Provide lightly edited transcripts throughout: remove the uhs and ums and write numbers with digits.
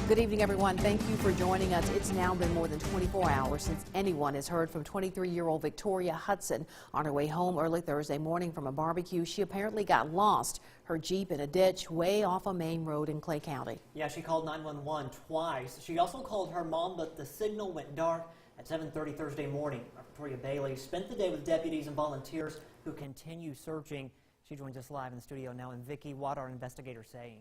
Good evening, everyone. Thank you for joining us. It's now been more than 24 hours since anyone has heard from 23-year-old Victoria Hudson. On her way home early Thursday morning from a barbecue, she apparently got lost. Her Jeep in a ditch way off a main road in Clay County. Yeah, she called 911 twice. She also called her mom, but the signal went dark at 7:30 Thursday morning. Victoria Bailey spent the day with deputies and volunteers who continue searching. She joins us live in the studio now. And Vicki, what are investigators saying?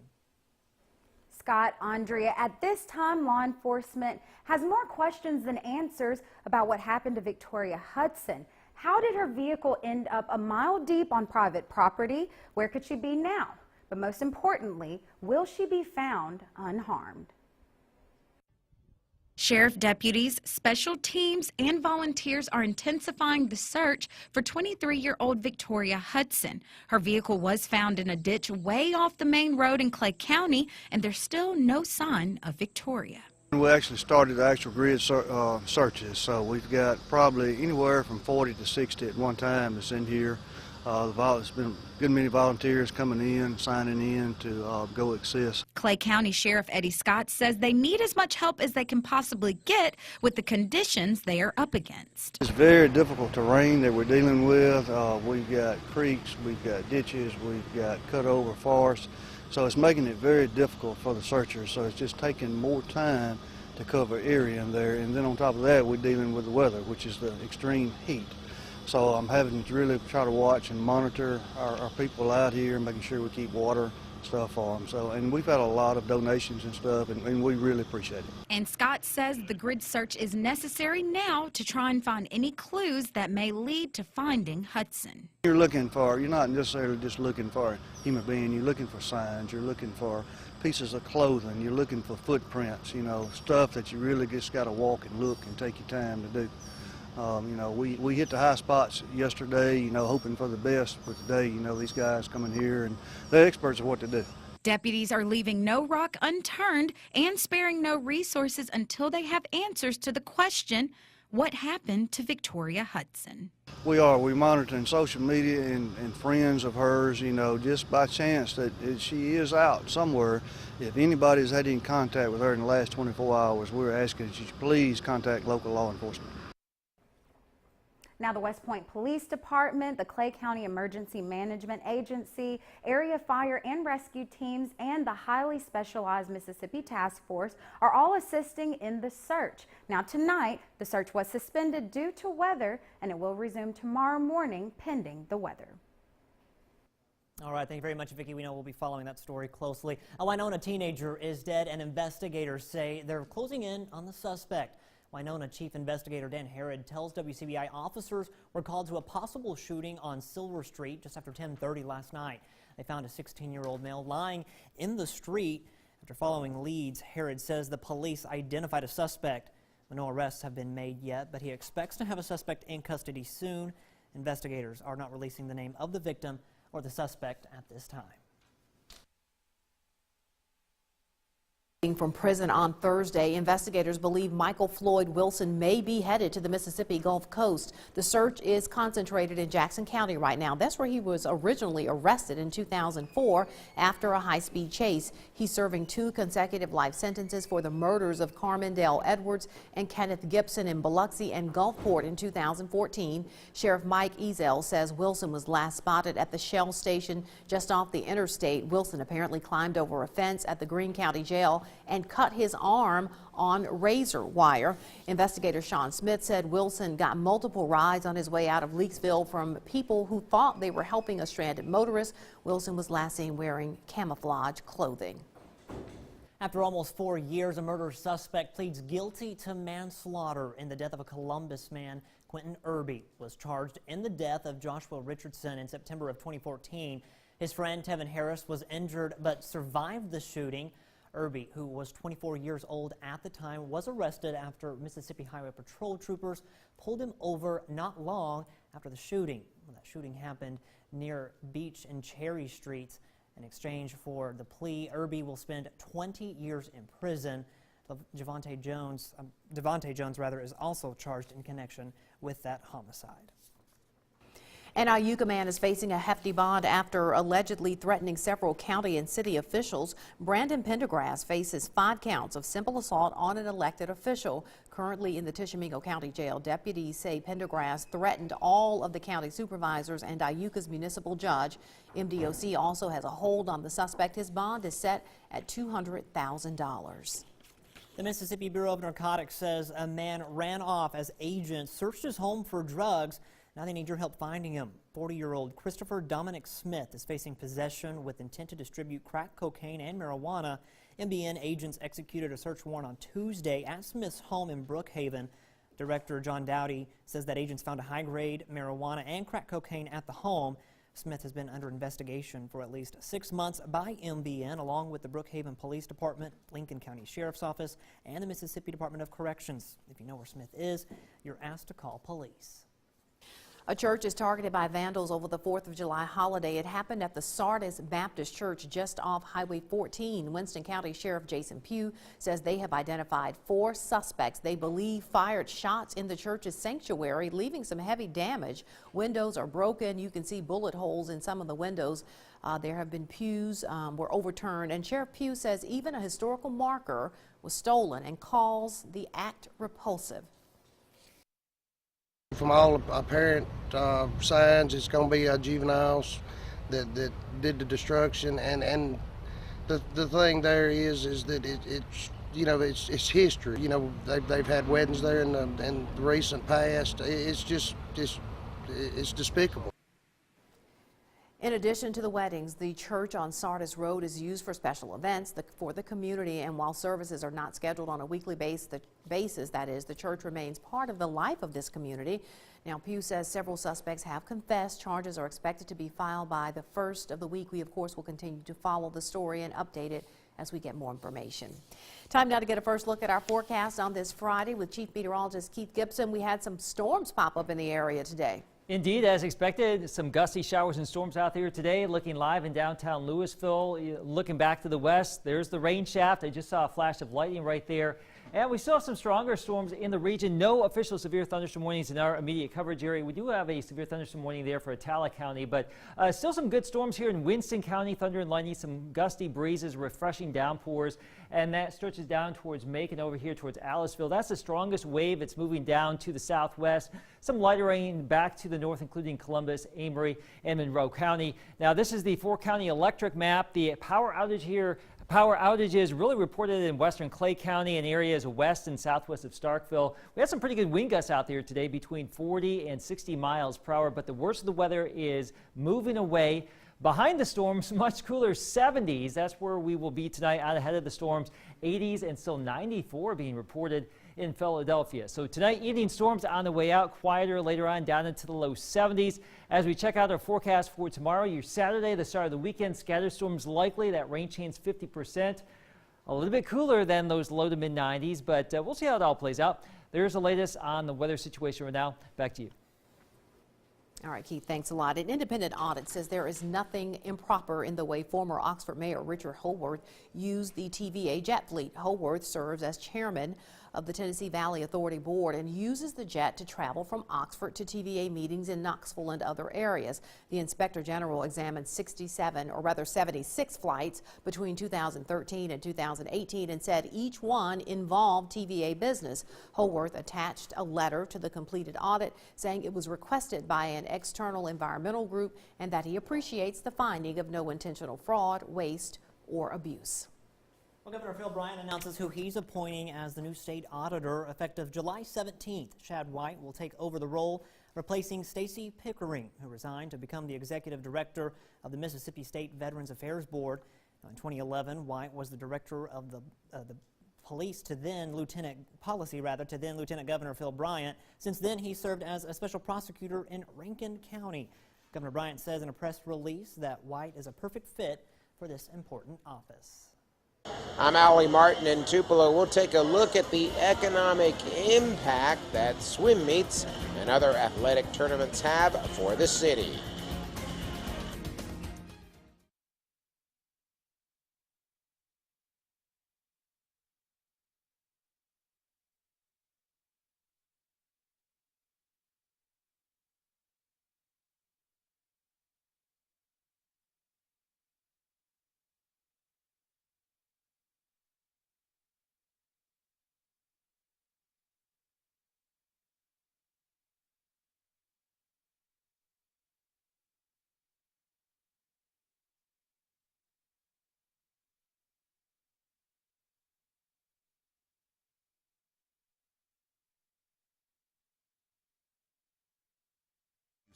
Scott, Andrea, at this time, law enforcement has more questions than answers about what happened to Victoria Hudson. How did her vehicle end up a mile deep on private property? Where could she be now? But most importantly, will she be found unharmed? Sheriff deputies, special teams, and volunteers are intensifying the search for 23-year-old Victoria Hudson. Her vehicle was found in a ditch way off the main road in Clay County, and there's still no sign of Victoria. We actually started the actual grid searches, so we've got probably anywhere from 40 to 60 at one time that's in here. There's been a good many volunteers coming in, signing in to go assist. Clay County Sheriff Eddie Scott says they need as much help as they can possibly get with the conditions they are up against. It's very difficult terrain that we're dealing with. We've got creeks, we've got ditches, we've got cut over forests. So it's making it very difficult for the searchers. So it's just taking more time to cover area in there. And then on top of that, we're dealing with the weather, which is the extreme heat. So I'm having to really try to watch and monitor our people out here, making sure we keep water stuff for them. So, and we've had a lot of donations and stuff, and we really appreciate it. And Scott says the grid search is necessary now to try and find any clues that may lead to finding Hudson. You're not necessarily just looking for a human being. You're looking for signs. You're looking for pieces of clothing. You're looking for footprints, stuff that you really just got to walk and look and take your time to do. We hit the high spots yesterday, hoping for the best, but today, these guys coming here and they're experts at what to do. Deputies are leaving no rock unturned and sparing no resources until they have answers to the question, what happened to Victoria Hudson? We're monitoring social media and friends of hers, just by chance that she is out somewhere. If anybody's had any contact with her in the last 24 hours, we're asking that you please contact local law enforcement. Now, the West Point Police Department, the Clay County Emergency Management Agency, area fire and rescue teams, and the highly specialized Mississippi Task Force are all assisting in the search. Now, tonight, the search was suspended due to weather, and it will resume tomorrow morning pending the weather. All right, thank you very much, Vicki. We know we'll be following that story closely. A Winona teenager is dead, and investigators say they're closing in on the suspect. Winona Chief Investigator Dan Herod tells WCBI officers were called to a possible shooting on Silver Street just after 10:30 last night. They found a 16-year-old male lying in the street. After following leads, Herod says the police identified a suspect. No arrests have been made yet, but he expects to have a suspect in custody soon. Investigators are not releasing the name of the victim or the suspect at this time. From prison on Thursday, investigators believe Michael Floyd Wilson may be headed to the Mississippi Gulf Coast. The search is concentrated in Jackson County right now. That's where he was originally arrested in 2004 after a high-speed chase. He's serving 2 consecutive life sentences for the murders of Carmen Dale Edwards and Kenneth Gibson in Biloxi and Gulfport in 2014. Sheriff Mike Ezel says Wilson was last spotted at the Shell station just off the interstate. Wilson apparently climbed over a fence at the Greene County Jail and cut his arm on razor wire. Investigator Sean Smith said Wilson got multiple rides on his way out of Leakesville from people who thought they were helping a stranded motorist. Wilson was last seen wearing camouflage clothing. After almost 4 years, a murder suspect pleads guilty to manslaughter in the death of a Columbus man. Quentin Irby was charged in the death of Joshua Richardson in September of 2014. His friend Tevin Harris was injured but survived the shooting. Irby, who was 24 years old at the time, was arrested after Mississippi Highway Patrol troopers pulled him over not long after the shooting. Well, that shooting happened near Beach and Cherry Streets. In exchange for the plea, Irby will spend 20 years in prison. Devontae Jones is also charged in connection with that homicide. An Iuka man is facing a hefty bond after allegedly threatening several county and city officials. Brandon Pendergrass faces 5 counts of simple assault on an elected official. Currently in the Tishomingo County Jail, deputies say Pendergrass threatened all of the county supervisors and Iuka's municipal judge. MDOC also has a hold on the suspect. His bond is set at $200,000. The Mississippi Bureau of Narcotics says a man ran off as agents searched his home for drugs. Now they need your help finding him. 40-year-old Christopher Dominic Smith is facing possession with intent to distribute crack cocaine and marijuana. MBN agents executed a search warrant on Tuesday at Smith's home in Brookhaven. Director John Dowdy says that agents found a high-grade marijuana and crack cocaine at the home. Smith has been under investigation for at least 6 months by MBN, along with the Brookhaven Police Department, Lincoln County Sheriff's Office, and the Mississippi Department of Corrections. If you know where Smith is, you're asked to call police. A church is targeted by vandals over the 4th of July holiday. It happened at the Sardis Baptist Church just off Highway 14. Winston County Sheriff Jason Pugh says they have identified 4 suspects they believe fired shots in the church's sanctuary, leaving some heavy damage. Windows are broken. You can see bullet holes in some of the windows. There have been pews were overturned, and Sheriff Pugh says even a historical marker was stolen and calls the act repulsive. From all apparent signs, it's going to be juveniles that did the destruction, and the thing there is that it's you know it's history. You know they've had weddings there in the recent past. It's despicable. In addition to the weddings, the church on Sardis Road is used for special events for the community, and while services are not scheduled on a weekly basis, that is, the church remains part of the life of this community. Now, Pugh says several suspects have confessed. Charges are expected to be filed by the first of the week. We, of course, will continue to follow the story and update it as we get more information. Time now to get a first look at our forecast on this Friday with Chief Meteorologist Keith Gibson. We had some storms pop up in the area today. Indeed, as expected, some gusty showers and storms out there today. Looking live in downtown Louisville, looking back to the west, there's the rain shaft. I just saw a flash of lightning right there. And we still have some stronger storms in the region. No official severe thunderstorm warnings in our immediate coverage area. We do have a severe thunderstorm warning there for Attala County, but still some good storms here in Winston County. Thunder and lightning, some gusty breezes, refreshing downpours, and that stretches down towards Macon over here towards Aliceville. That's the strongest wave. It's moving down to the southwest. Some lighter rain back to the north, including Columbus, Amory, and Monroe County. Now, this is the 4-county electric map. The power outages really reported in western Clay County and areas west and southwest of Starkville. We had some pretty good wind gusts out there today, between 40 and 60 miles per hour, but the worst of the weather is moving away. Behind the storms, much cooler 70s. That's where we will be tonight, out ahead of the storms. 80s and still 94 being reported in Philadelphia. So tonight, evening storms on the way out, quieter later on, down into the low 70s. As we check out our forecast for tomorrow, your Saturday, the start of the weekend, scattered storms likely. That rain chance 50%. A little bit cooler than those low to mid 90s, but we'll see how it all plays out. There's the latest on the weather situation right now. Back to you. All right, Keith, thanks a lot. An independent audit says there is nothing improper in the way former Oxford Mayor Richard Holworth used the TVA jet fleet. Holworth serves as chairman of the Tennessee Valley Authority Board and uses the jet to travel from Oxford to TVA meetings in Knoxville and other areas. The Inspector General examined 76 flights between 2013 and 2018 and said each one involved TVA business. Holworth attached a letter to the completed audit saying it was requested by an external environmental group and that he appreciates the finding of no intentional fraud, waste, or abuse. Well, Governor Phil Bryant announces who he's appointing as the new state auditor effective July 17th. Chad White will take over the role, replacing Stacey Pickering, who resigned to become the executive director of the Mississippi State Veterans Affairs Board. Now, in 2011, White was the director of the police to then Lieutenant Governor Phil Bryant. Since then, he served as a special prosecutor in Rankin County. Governor Bryant says in a press release that White is a perfect fit for this important office. I'm Allie Martin in Tupelo. We'll take a look at the economic impact that swim meets and other athletic tournaments have for the city.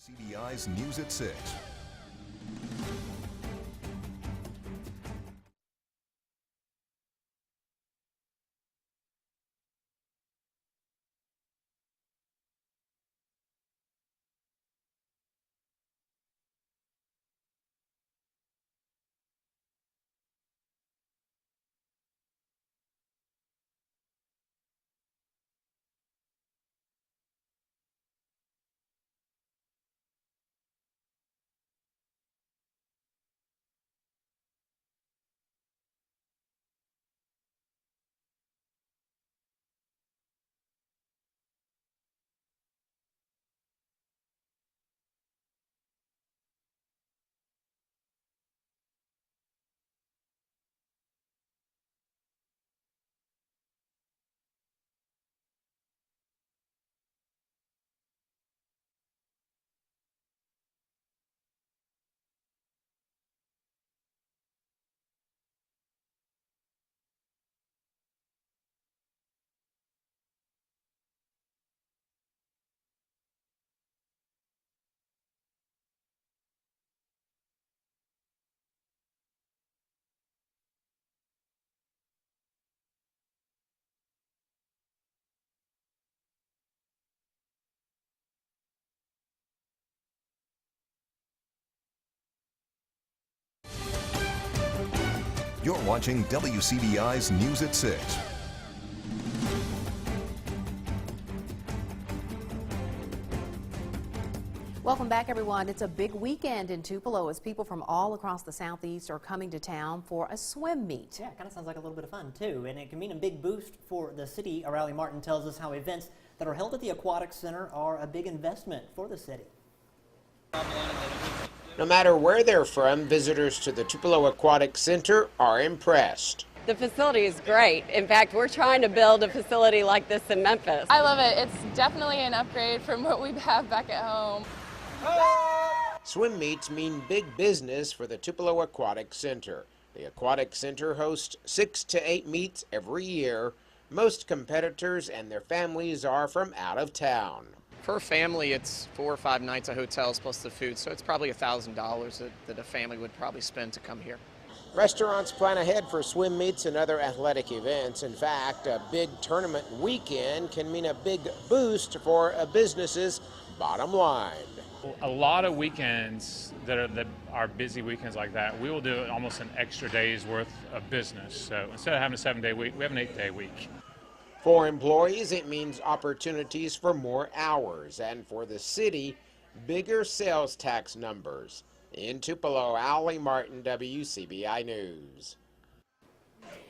WCBI's News at 6. You're watching WCBI's News at 6. Welcome back, everyone. It's a big weekend in Tupelo as people from all across the southeast are coming to town for a swim meet. Yeah, it kind of sounds like a little bit of fun too, and it can mean a big boost for the city. O'Reilly Martin tells us how events that are held at the Aquatic Center are a big investment for the city. No matter where they're from, visitors to the Tupelo Aquatic Center are impressed. The facility is great. In fact, we're trying to build a facility like this in Memphis. I love it. It's definitely an upgrade from what we have back at home. Swim meets mean big business for the Tupelo Aquatic Center. The Aquatic Center hosts 6 to 8 meets every year. Most competitors and their families are from out of town. Per family, it's 4 or 5 nights at hotels plus the food, so it's probably $1,000 that a family would probably spend to come here. Restaurants plan ahead for swim meets and other athletic events. In fact, a big tournament weekend can mean a big boost for a business's bottom line. A lot of weekends that are busy weekends like that, we will do almost an extra day's worth of business. So instead of having a 7-day week, we have an 8-day week. For employees, it means opportunities for more hours, and for the city, bigger sales tax numbers. In Tupelo, Allie Martin, WCBI News.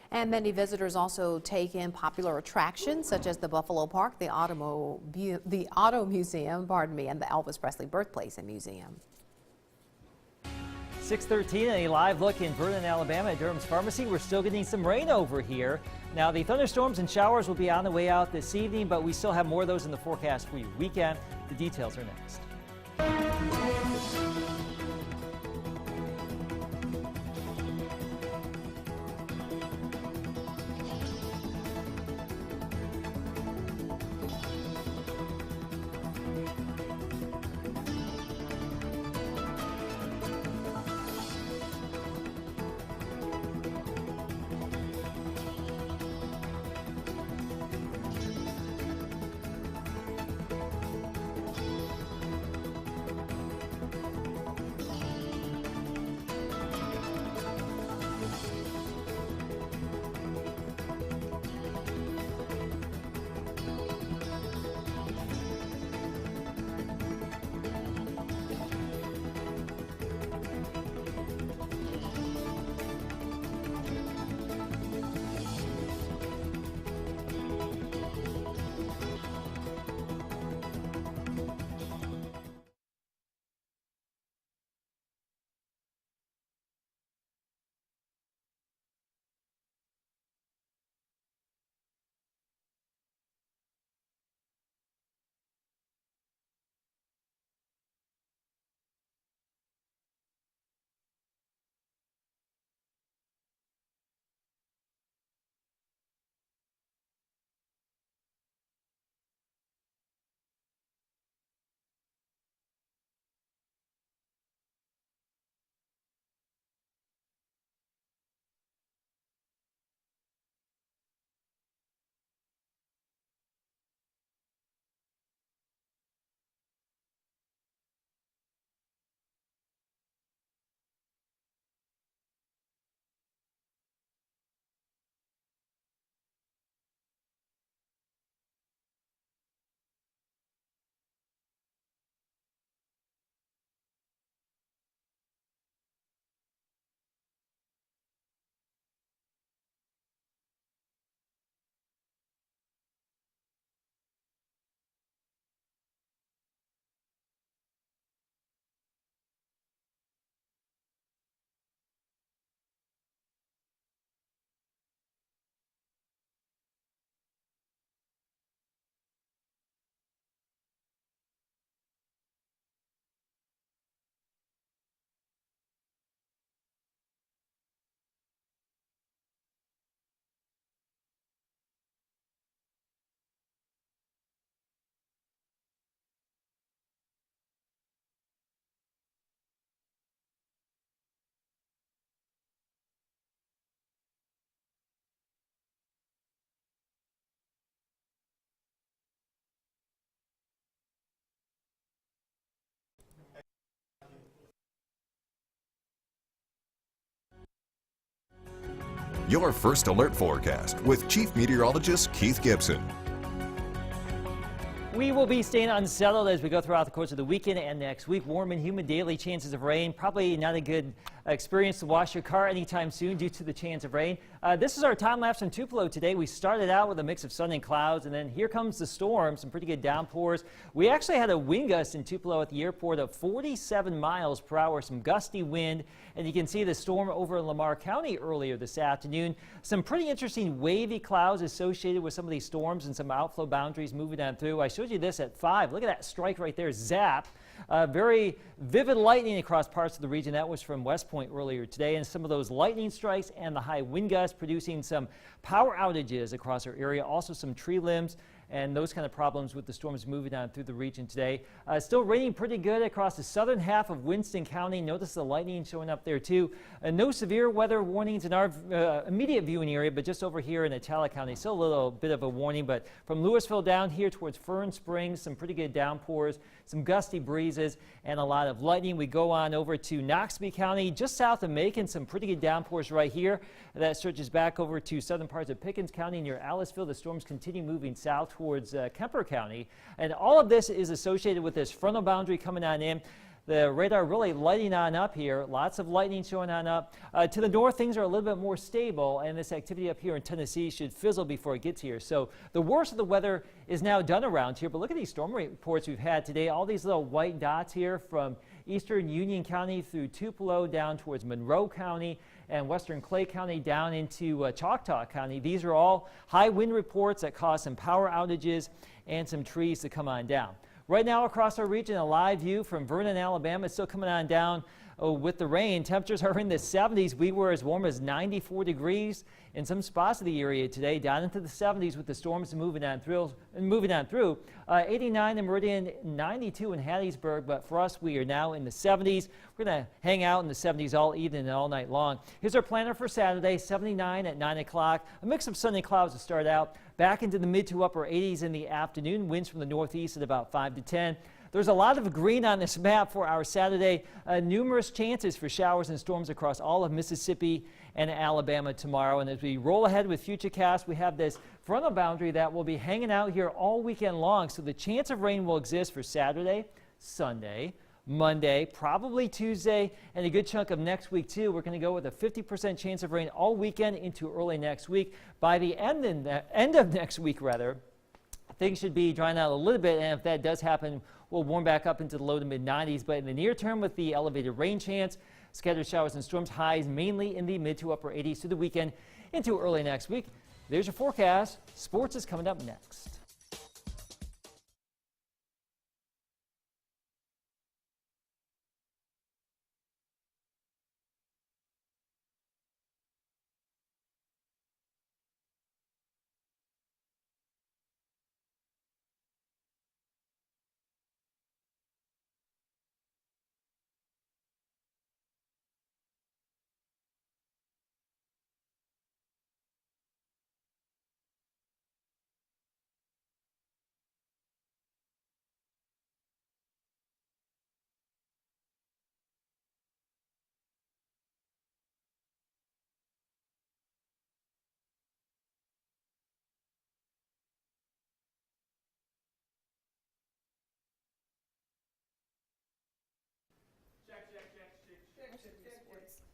And many visitors also take in popular attractions such as the Buffalo Park, the Auto Museum, and the Elvis Presley Birthplace and Museum. 6:13 and a live look in Vernon, Alabama at Durham's Pharmacy. We're still getting some rain over here. Now, the thunderstorms and showers will be on the way out this evening, but we still have more of those in the forecast for your weekend. The details are next. Your first alert forecast with Chief Meteorologist Keith Gibson. We will be staying unsettled as we go throughout the course of the weekend and next week. Warm and humid daily, chances of rain. Probably not a good experience to wash your car anytime soon due to the chance of rain. This is our time lapse from Tupelo today. We started out with a mix of sun and clouds, and then here comes the storm, some pretty good downpours. We actually had a wind gust in Tupelo at the airport of 47 miles per hour, some gusty wind, and you can see the storm over in Lamar County earlier this afternoon. Some pretty interesting wavy clouds associated with some of these storms and some outflow boundaries moving on through. I showed you this at 5. Look at that strike right there, zap. Very vivid lightning across parts of the region. That was from West Point earlier today, and some of those lightning strikes and the high wind gusts producing some power outages across our area. Also some tree limbs and those kind of problems with the storms moving on through the region today. Still raining pretty good across the southern half of Winston County. Notice the lightning showing up there too. No severe weather warnings in our immediate viewing area, but just over here in Atala County, still a little bit of a warning. But from Louisville down here towards Fern Springs, some pretty good downpours, some gusty breezes, and a lot of lightning. We go on over to Noxubee County, just south of Macon, some pretty good downpours right here. That stretches back over to southern parts of Pickens County near Aliceville. The storms continue moving south towards Kemper County, and all of this is associated with this frontal boundary coming on in. The radar really lighting on up here. Lots of lightning showing on up. To the north, things are a little bit more stable, and this activity up here in Tennessee should fizzle before it gets here. So the worst of the weather is now done around here. But look at these storm reports we've had today. All these little white dots here from eastern Union County through Tupelo down towards Monroe County and western Clay County down into Choctaw County. These are all high wind reports that cause some power outages and some trees to come on down. Right now across our region, a live view from Vernon, Alabama. It's still coming on down with the rain. Temperatures are in the 70s. We were as warm as 94 degrees in some spots of the area today, down into the 70s with the storms moving on through. 89 in Meridian, 92 in Hattiesburg, but for us, we are now in the 70s. We're going to hang out in the 70s all evening and all night long. Here's our planner for Saturday, 79 at 9 o'clock. A mix of sunny clouds to start out. Back into the mid to upper 80s in the afternoon. Winds from the northeast at about 5 to 10. There's a lot of green on this map for our Saturday. Numerous chances for showers and storms across all of Mississippi and Alabama tomorrow. And as we roll ahead with Futurecast, we have this frontal boundary that will be hanging out here all weekend long. So the chance of rain will exist for Saturday, Sunday, Monday, probably Tuesday, and a good chunk of next week too. We're going to go with a 50% chance of rain all weekend into early next week. By the end of next week, things should be drying out a little bit, and if that does happen, we'll warm back up into the low to mid 90s. But in the near term, with the elevated rain chance, scattered showers and storms, highs mainly in the mid to upper 80s through the weekend into early next week. There's your forecast. Sports is coming up next.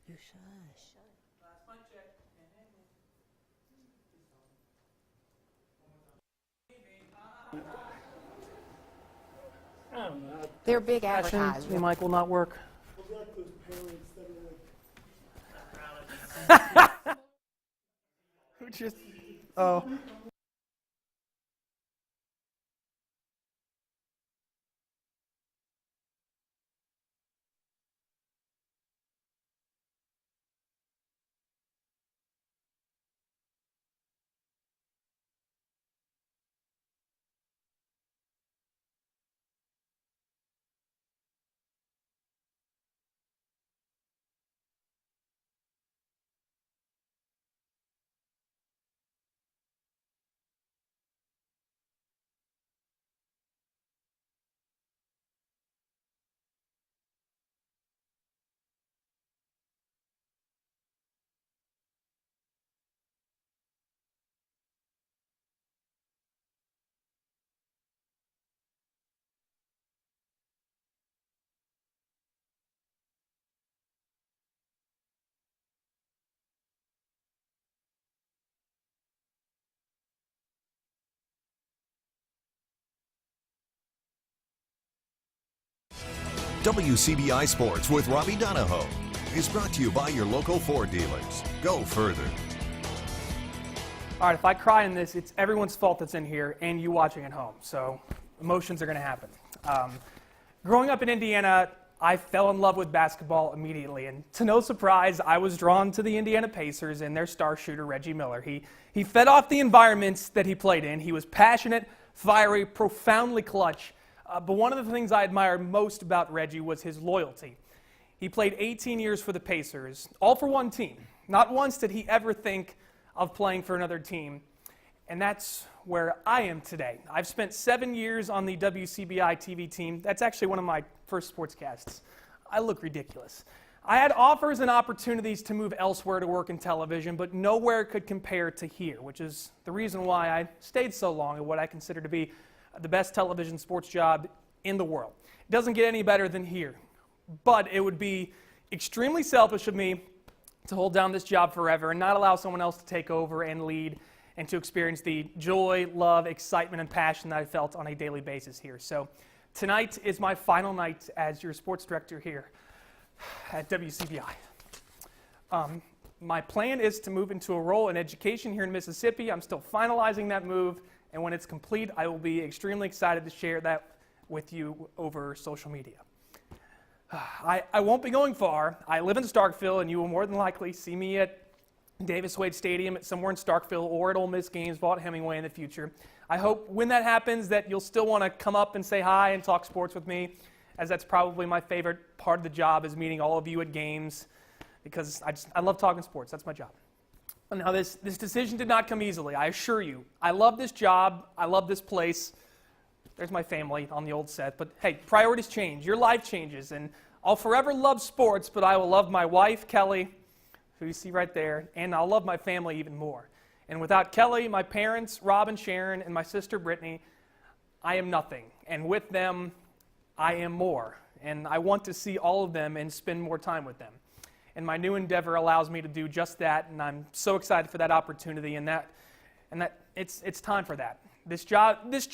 You shush. They're big advertisers. The mic will not work. Who just? Oh. WCBI Sports with Robbie Donahoe is brought to you by your local Ford dealers. Go further. All right, if I cry in this, it's everyone's fault that's in here and you watching at home. So emotions are going to happen. Growing up in Indiana, I fell in love with basketball immediately. And to no surprise, I was drawn to the Indiana Pacers and their star shooter, Reggie Miller. He fed off the environments that he played in. He was passionate, fiery, profoundly clutch. But one of the things I admired most about Reggie was his loyalty. He played 18 years for the Pacers, all for one team. Not once did he ever think of playing for another team. And that's where I am today. I've spent 7 years on the WCBI TV team. That's actually one of my first sportscasts. I look ridiculous. I had offers and opportunities to move elsewhere to work in television, but nowhere could compare to here, which is the reason why I stayed so long in what I consider to be the best television sports job in the world. It doesn't get any better than here, but it would be extremely selfish of me to hold down this job forever and not allow someone else to take over and lead and to experience the joy, love, excitement, and passion that I felt on a daily basis here. So tonight is my final night as your sports director here at WCBI. My plan is to move into a role in education here in Mississippi. I'm still finalizing that move, and when it's complete, I will be extremely excited to share that with you over social media. I won't be going far. I live in Starkville, and you will more than likely see me at Davis Wade Stadium at somewhere in Starkville or at Ole Miss games, Vaught Hemingway in the future. I hope when that happens that you'll still want to come up and say hi and talk sports with me, as that's probably my favorite part of the job is meeting all of you at games, because I love talking sports. That's my job. Now this decision did not come easily, I assure you. I love this job. I love this place. There's my family on the old set. But hey, priorities change. Your life changes. And I'll forever love sports, but I will love my wife, Kelly, who you see right there, and I'll love my family even more. And without Kelly, my parents, Rob and Sharon, and my sister, Brittany, I am nothing. And with them, I am more. And I want to see all of them and spend more time with them. And my new endeavor allows me to do just that, and I'm so excited for that opportunity, and that it's time for that. This